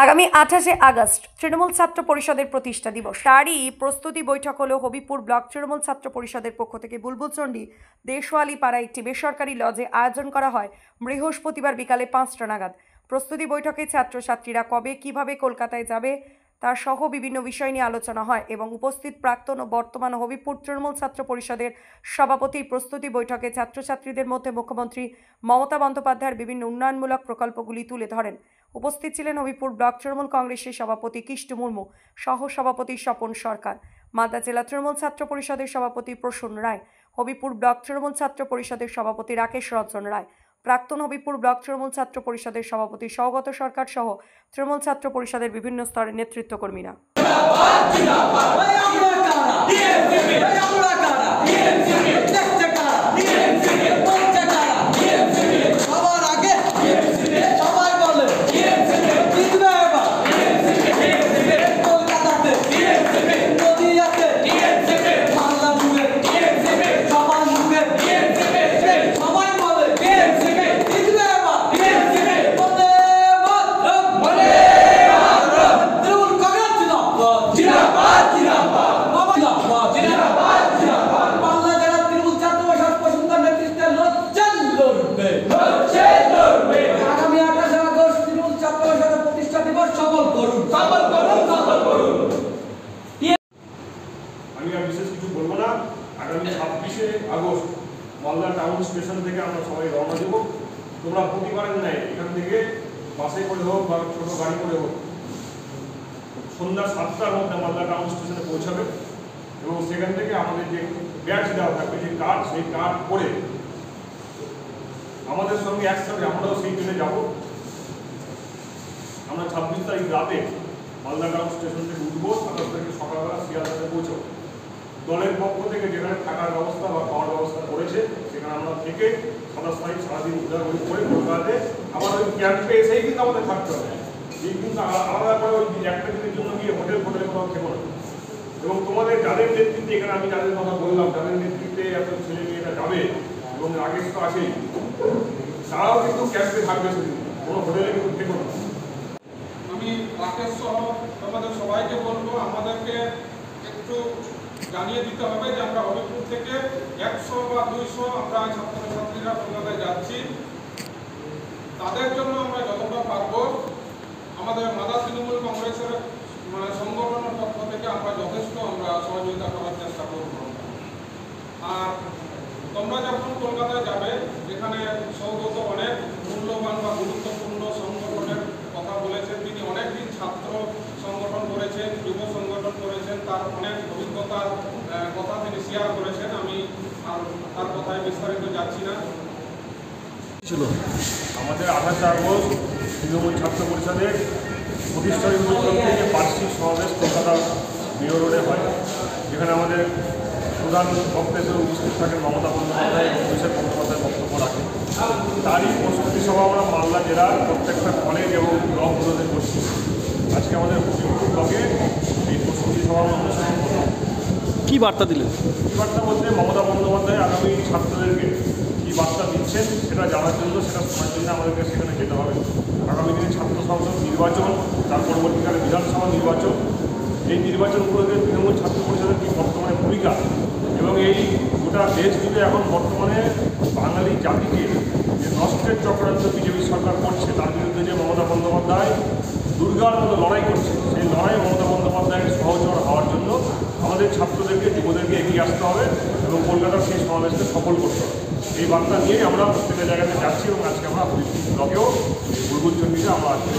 আগামী 28শে আগস্ট তৃণমূল ছাত্র পরিষদের প্রতিষ্ঠা দিবস। তারই প্রস্তুতি বৈঠক হলো হবিপুর ব্লক তৃণমূল ছাত্র পরিষদের পক্ষ থেকে। বুলবুলচন্ডী দেশওয়ালি পাড়ায় একটি বেসরকারি লজে আয়োজন করা হয় বৃহস্পতিবার বিকালে 5টা নাগাদ। প্রস্তুতি বৈঠকে ছাত্রছাত্রীরা কবে কিভাবে কলকাতায় যাবে তার সহ বিভিন্ন বিষয় নিয়ে আলোচনা হয় এবং উপস্থিত প্রাক্তন ও বর্তমান হবিপুর তৃণমূল ছাত্র পরিষদের সভাপতির প্রস্তুতি বৈঠকে ছাত্রছাত্রীদের মধ্যে মুখ্যমন্ত্রী মমতা বন্দ্যোপাধ্যায়ের বিভিন্ন উন্নয়নমূলক প্রকল্পগুলি তুলে ধরেন। উপস্থিত ছিলেন হবিপুর ব্লক তৃণমূল কংগ্রেসের সভাপতি কৃষ্ণ মুর্মু, সহ সভাপতি স্বপন সরকার, মালদা জেলা তৃণমূল ছাত্র পরিষদের সভাপতি প্রসূন রায়, হবিপুর ব্লক তৃণমূল ছাত্র পরিষদের সভাপতি রাকেশ রঞ্জন রায়, প্রাক্তন হবিপুর ব্লক তৃণমূল ছাত্র পরিষদের সভাপতি সৌগত সরকার সহ তৃণমূল ছাত্র পরিষদের বিভিন্ন স্তরের নেতৃত্বকর্মীরা। আমি আর বিশেষ কিছু বলবো না। আগামী 26শে আগস্ট মালদা টাউন স্টেশন থেকে আমরা সবাই রওনা দেব। তোমরা প্রতিবারের ন্যায় এখান থেকে বাসে করে হোক বা ছোট গাড়ি করে হোক সন্ধ্যা 7টার মধ্যে মালদা টাউন স্টেশনে পৌঁছাবে এবং সেখান থেকে আমাদের যে ব্যাচ দেওয়া থাকবে, যে কার্ড, সেই কার্ড করে আমাদের সঙ্গে একসাথে আমরাও সেই ট্রেনে যাব। আমরা 26 তারিখ রাতে মালদা টাউন স্টেশন থেকে উঠবো, 27 তারিখে সকালবেলা শিয়ালদাতে পৌঁছাবো। দলের পক্ষ থেকে যেখানে থাকার ব্যবস্থা বা খাওয়ার ব্যবস্থা করেছে সেখানে আমরা থেকে 27 তারিখ সারাদিন ঘোরাঘুরি করে কলকাতাতে আবার ওই ক্যাম্পে এসেই কিন্তু আমাদের থাকতে হবে। এই কিন্তু আলাদা করে ওই একটা দিনের জন্য গিয়ে হোটেলে কোথাও খেবো না। এবং তোমাদের যাদের নেতৃত্বে, এখানে আমি যাদের কথা বললাম, যাদের নেতৃত্বে এত ছেলে মেয়েরা যাবে এবং আগের তো আছেই, তারাও কিন্তু ক্যাম্পে থাকবে, সেদিন কোনো হোটেলে কিন্তু থেকো না। আমি রাকেশ সহ তোমাদের সবাইকে বলবো, আমাদেরকে একটু জানিয়ে দিতে হবে যে আমরা হবিপুর থেকে 100 বা 200 আমরা ছাত্রছাত্রীরা কলকাতায় যাচ্ছি। তাদের জন্য আমরা যতটা পারবো আমাদের মালদা তৃণমূল কংগ্রেসের সংগঠনের পক্ষ থেকে আমরা যথেষ্ট সহযোগিতা করার চেষ্টা করব। আর তোমরা যখন কলকাতায় যাবে, যেখানে সৌগত অনেক মূল্যবান বা গুরুত্বপূর্ণ সংগঠনের কথা বলেছেন, তিনি অনেকদিন ছাত্র সংগঠন করেছেন, যুব সংগঠন করেছেন, তার অনেক অভিজ্ঞতার কথা তিনি শেয়ার করেছেন। আমি আর তার কথায় বিস্তারিত যাচ্ছি না। আমাদের 28 আগস্ট তৃণমূল ছাত্র পরিষদের প্রতিষ্ঠা দিবস উপলক্ষে বার্ষিক সমাবেশ কলকাতা মেয়র রোডে হয়, যেখানে আমাদের প্রধান বক্তা হিসেবে উপস্থিত থাকেন মমতা বন্দ্যোপাধ্যায়, অভিষেক বন্দ্যোপাধ্যায় বক্তব্য রাখেন। তারই প্রস্তুতি সভা আমরা মালদা জেলার প্রত্যেকটা কলেজ এবং ব্লকগুলোতে করছি। আজকে আমাদের হবিপুর ব্লকে এই প্রস্তুতি সভা আমরা অনুষ্ঠিত করলাম। কী বার্তা দিলেন? কী বার্তা বলতে, মমতা বন্দ্যোপাধ্যায় আগামী ছাত্রদেরকে কী বার্তা দিচ্ছেন সেটা জানার জন্য, সেটা শোনার জন্য আমাদেরকে সেখানে যেতে হবে। আগামী দিনে ছাত্র সংসদ নির্বাচন, তার পরবর্তীকালে বিধানসভা নির্বাচন, এই নির্বাচনগুলোতে তৃণমূল ছাত্র পরিষদের কী বর্তমানে ভূমিকা এবং এই গোটা দেশ জুড়ে এখন বর্তমানে বাঙালি জাতিকে যে নষ্টের চক্রান্ত বিজেপি সরকার করছে, তার বিরুদ্ধে যে মমতা বন্দ্যোপাধ্যায় দুর্গার মতো লড়াই করছে, সেই লড়াই মমতা বন্দ্যোপাধ্যায়ের সহচর হওয়ার জন্য আমাদের ছাত্রদেরকে, যুবদেরকে এগিয়ে আসতে হবে এবং কলকাতার সেই সমাবেশকে সফল করতে হবে। এই বার্তা নিয়েই আমরা প্রত্যেকটা জায়গাতে যাচ্ছি এবং আজকে আমরা হবিপুর ব্লকেও বুলবুলচন্ডীতে আমরা আসছি।